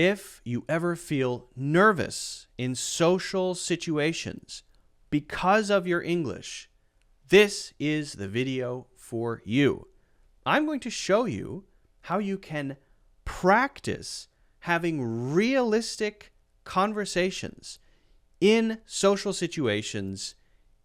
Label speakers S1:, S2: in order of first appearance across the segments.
S1: If you ever feel nervous in social situations because of your English, this is the video for you. I'm going to show you how you can practice having realistic conversations in social situations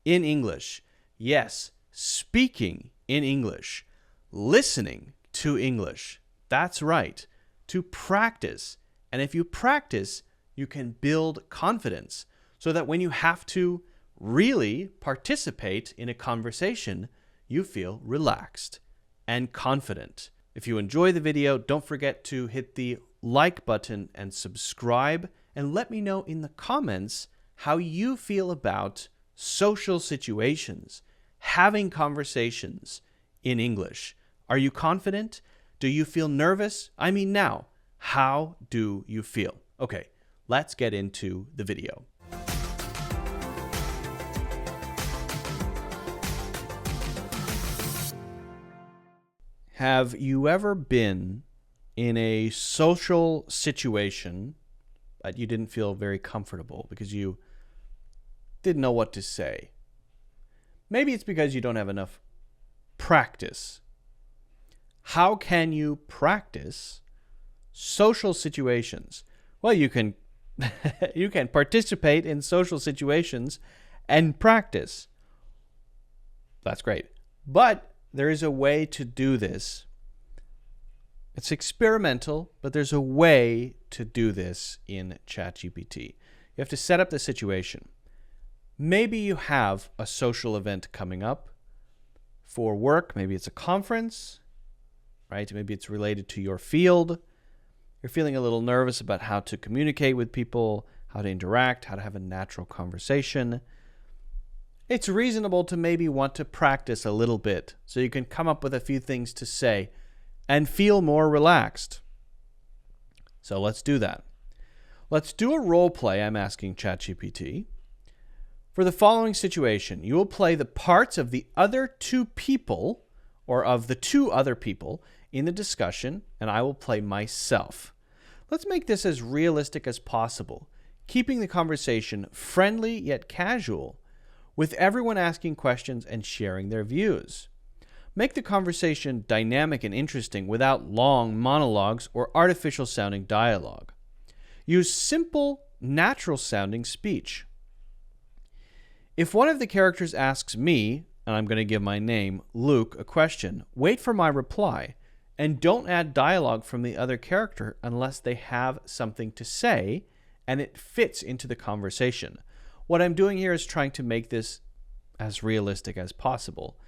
S1: in English. Yes, speaking in English, listening to English. That's right, to practice. And if you practice, you can build confidence so that when you have to really participate in a conversation, you feel relaxed and confident. If you enjoy the video, don't forget to hit the like button and subscribe, and let me know in the comments how you feel about social situations, having conversations in English. Are you confident? Do you feel nervous? I mean, now, how do you feel? Okay, let's get into the video. Have you ever been in a social situation that you didn't feel very comfortable because you didn't know what to say? Maybe it's because you don't have enough practice. How can you practice social situations? Well, you can you can participate in social situations and practice. That's great. But there is a way to do this. It's experimental, but there's a way to do this in ChatGPT. You have to set up the situation. Maybe you have a social event coming up for work. Maybe it's a conference, right? Maybe it's related to your field. You're feeling a little nervous about how to communicate with people, how to interact, how to have a natural conversation. It's reasonable to maybe want to practice a little bit so you can come up with a few things to say and feel more relaxed. So let's do that. Let's do a role play. I'm asking ChatGPT. For the following situation, you will play the parts of the other two people, or of the two other people in the discussion, and I will play myself. Let's make this as realistic as possible, keeping the conversation friendly yet casual, with everyone asking questions and sharing their views. Make the conversation dynamic and interesting without long monologues or artificial-sounding dialogue. Use simple, natural-sounding speech. If one of the characters asks me, and I'm going to give my name, Luke, a question, wait for my reply, and don't add dialogue from the other character unless they have something to say and it fits into the conversation. What I'm doing here is trying to make this as realistic as possible,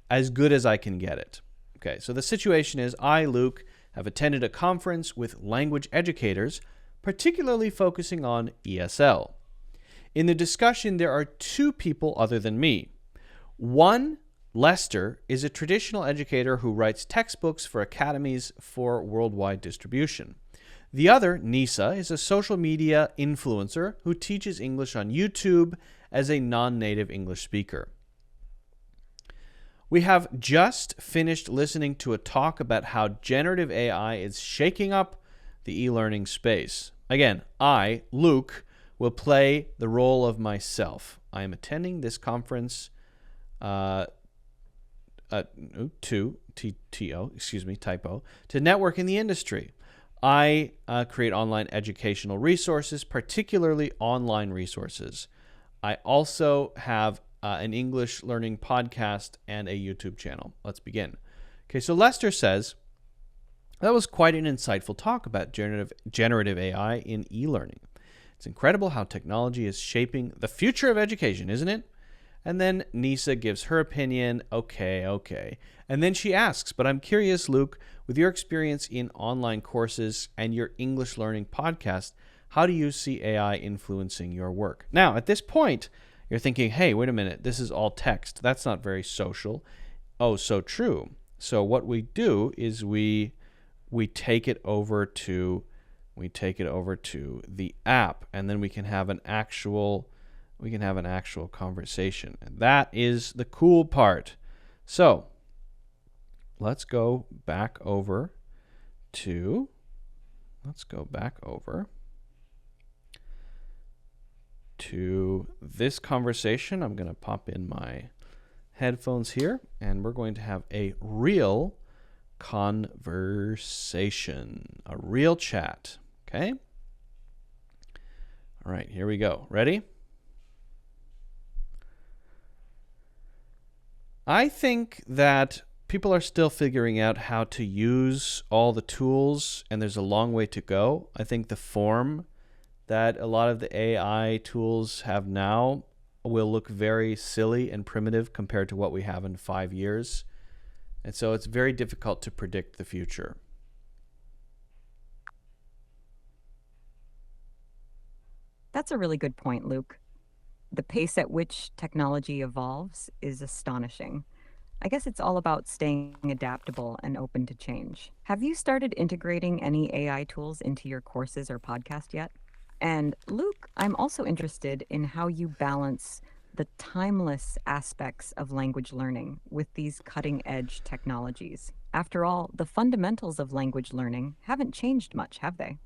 S1: as good as I can get it. Okay, so the situation is I, Luke, have attended a conference with language educators, particularly focusing on ESL. In the discussion, there are two people other than me. One, Lester, is a traditional educator who writes textbooks for academies for worldwide distribution. The other, Nisa, is a social media influencer who teaches English on YouTube as a non-native English speaker. We have just finished listening to a talk about how generative AI is shaking up the e-learning space. Again, I, Luke, will play the role of myself. I am attending this conference to network in the industry. I create online educational resources, particularly online resources. I also have an English learning podcast and a YouTube channel. Let's begin. Okay, so Lester says, that was quite an insightful talk about generative AI in e-learning. It's incredible how technology is shaping the future of education, isn't it? And then Nisa gives her opinion. Okay. And then she asks, but I'm curious, Luke, with your experience in online courses and your English learning podcast, how do you see AI influencing your work? Now, at this point, you're thinking, hey, wait a minute, this is all text. That's not very social. Oh, so true. So what we do is we take it over to the app, and then we can have an actual conversation. And that is the cool part. So let's go back over to let's go back over to this conversation. I'm going to pop in my headphones here, and we're going to have a real conversation, a real chat. Okay? All right, here we go. Ready? I think that people are still figuring out how to use all the tools, and there's a long way to go. I think the form that a lot of the AI tools have now will look very silly and primitive compared to what we have in 5 years. And so it's very difficult to predict the future.
S2: That's a really good point, Luke. The pace at which technology evolves is astonishing. I guess it's all about staying adaptable and open to change. Have you started integrating any AI tools into your courses or podcast yet? And Luke, I'm also interested in how you balance the timeless aspects of language learning with these cutting edge technologies. After all, the fundamentals of language learning haven't changed much, have they?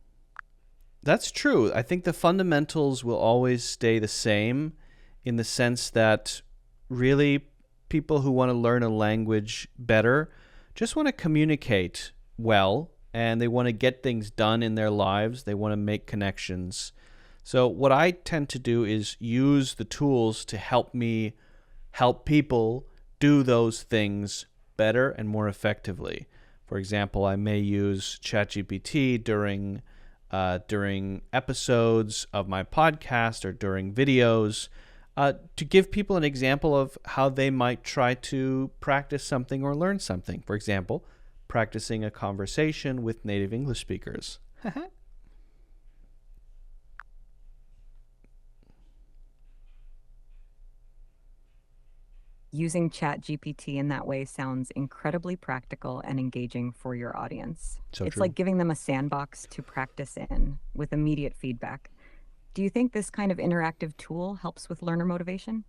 S1: That's true. I think the fundamentals will always stay the same in the sense that really people who want to learn a language better just want to communicate well, and they want to get things done in their lives. They want to make connections. So what I tend to do is use the tools to help me help people do those things better and more effectively. For example, I may use ChatGPT during episodes of my podcast or during videos to give people an example of how they might try to practice something or learn something. For example, practicing a conversation with native English speakers.
S2: Using ChatGPT in that way sounds incredibly practical and engaging for your audience.
S1: So
S2: It's
S1: true.
S2: like giving them a sandbox to practice in with immediate feedback. Do you think this kind of interactive tool helps with learner motivation?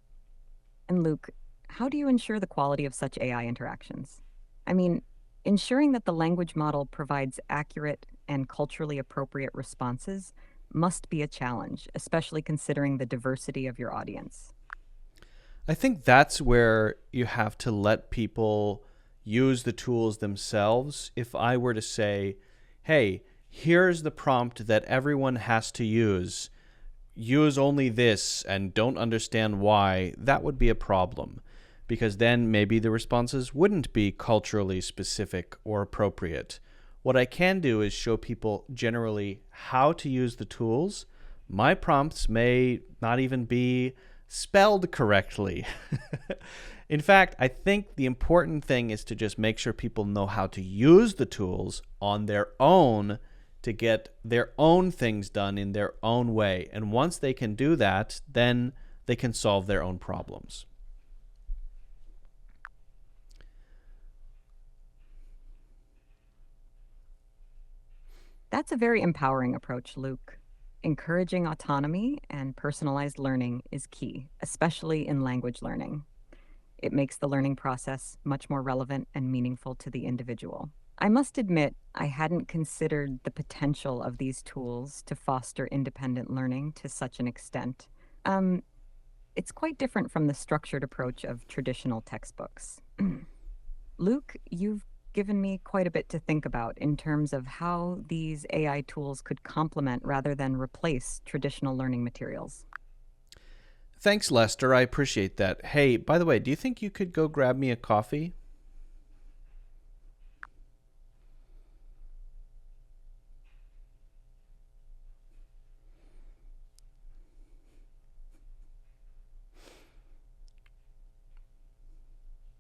S2: And Luke, how do you ensure the quality of such AI interactions? I mean, ensuring that the language model provides accurate and culturally appropriate responses must be a challenge, especially considering the diversity of your audience.
S1: I think that's where you have to let people use the tools themselves. If I were to say, hey, here's the prompt that everyone has to use only this and don't understand why, that would be a problem, because then maybe the responses wouldn't be culturally specific or appropriate. What I can do is show people generally how to use the tools. My prompts may not even be spelled correctly. In fact, I think the important thing is to just make sure people know how to use the tools on their own to get their own things done in their own way. And once they can do that, then they can solve their own problems.
S2: That's a very empowering approach, Luke. Encouraging autonomy and personalized learning is key, especially in language learning. It makes the learning process much more relevant and meaningful to the individual. I must admit, I hadn't considered the potential of these tools to foster independent learning to such an extent. Um, it's quite different from the structured approach of traditional textbooks. Luke, you've given me quite a bit to think about in terms of how these AI tools could complement rather than replace traditional learning materials.
S1: Thanks, Lester. I appreciate that. Hey, by the way, do you think you could go grab me a coffee?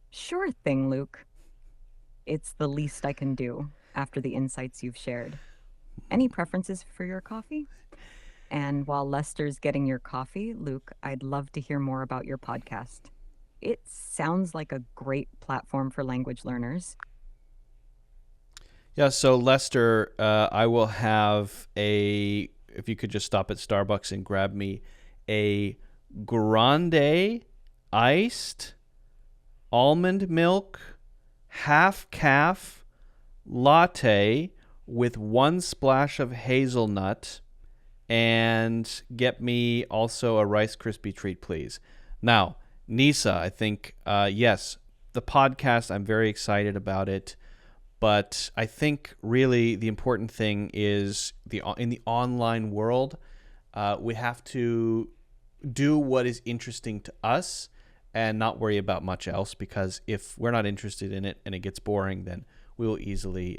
S2: Sure thing, Luke. It's the least I can do after the insights you've shared. Any preferences for your coffee? And while Lester's getting your coffee, Luke, I'd love to hear more about your podcast. It sounds like a great platform for language learners.
S1: Yeah, so Lester, I will have if you could just stop at Starbucks and grab me a grande iced almond milk half calf latte with 1 splash of hazelnut, and get me also a Rice Krispie treat, please. Now, Nisa, I think, yes, the podcast, I'm very excited about it. But I think really the important thing is in the online world, we have to do what is interesting to us and not worry about much else, because if we're not interested in it and it gets boring, then we'll easily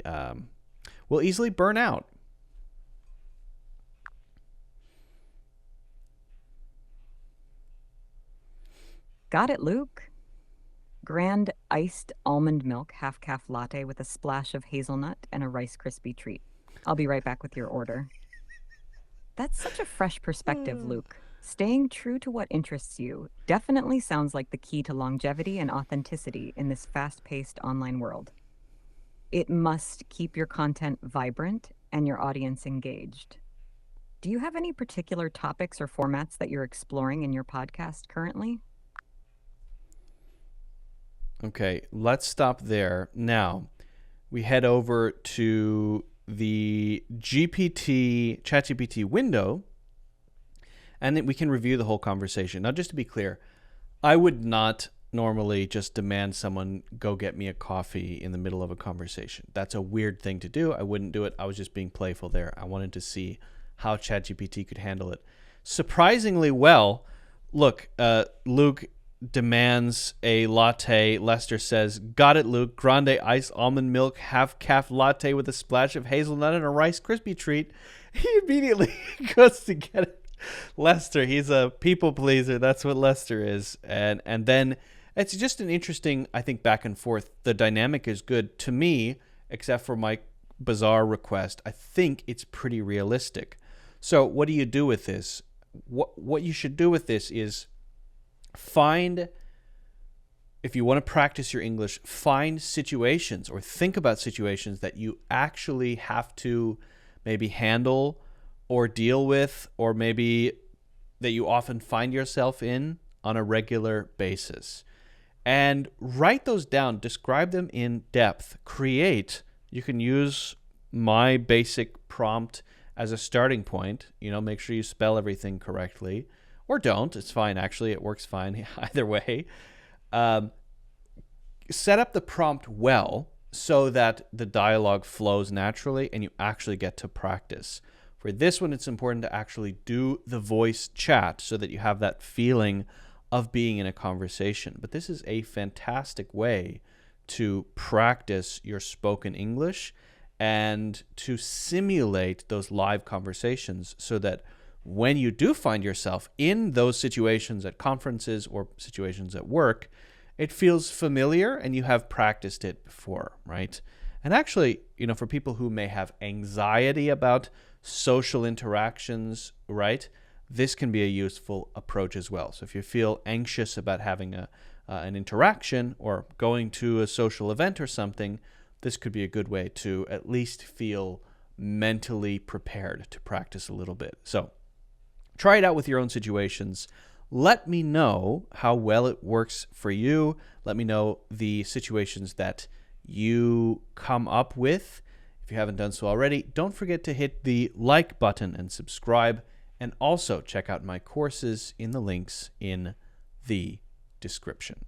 S1: burn out.
S2: Got it, Luke. Grand iced almond milk half-calf latte with a splash of hazelnut and a Rice Krispie treat. I'll be right back with your order. That's such a fresh perspective, Luke. Staying true to what interests you definitely sounds like the key to longevity and authenticity in this fast-paced online world. It must keep your content vibrant and your audience engaged. Do you have any particular topics or formats that you're exploring in your podcast currently?
S1: Okay, let's stop there. Now, we head over to the ChatGPT window, and then we can review the whole conversation. Now, just to be clear, I would not normally just demand someone go get me a coffee in the middle of a conversation. That's a weird thing to do. I wouldn't do it. I was just being playful there. I wanted to see how ChatGPT could handle it. Surprisingly well. Look, Luke demands a latte. Lester says, got it, Luke. Grande iced almond milk, half-calf latte with a splash of hazelnut and a Rice Krispie treat. He immediately goes to get it. Lester, he's a people pleaser. That's what Lester is. And then it's just an interesting, I think, back and forth. The dynamic is good. To me, except for my bizarre request, I think it's pretty realistic. So what do you do with this? What you should do with this is find, if you want to practice your English, find situations or think about situations that you actually have to maybe handle or deal with, or maybe that you often find yourself in on a regular basis. And write those down, describe them in depth, you can use my basic prompt as a starting point, make sure you spell everything correctly. Or don't. It's fine, actually. It works fine either way. Set up the prompt well so that the dialogue flows naturally and you actually get to practice. For this one, it's important to actually do the voice chat so that you have that feeling of being in a conversation. But this is a fantastic way to practice your spoken English and to simulate those live conversations so that when you do find yourself in those situations at conferences or situations at work, it feels familiar and you have practiced it before, right? And actually, for people who may have anxiety about social interactions, right, this can be a useful approach as well. So if you feel anxious about having an interaction or going to a social event or something, this could be a good way to at least feel mentally prepared to practice a little bit. So try it out with your own situations. Let me know how well it works for you. Let me know the situations that you come up with. If you haven't done so already, don't forget to hit the like button and subscribe. And also check out my courses in the links in the description.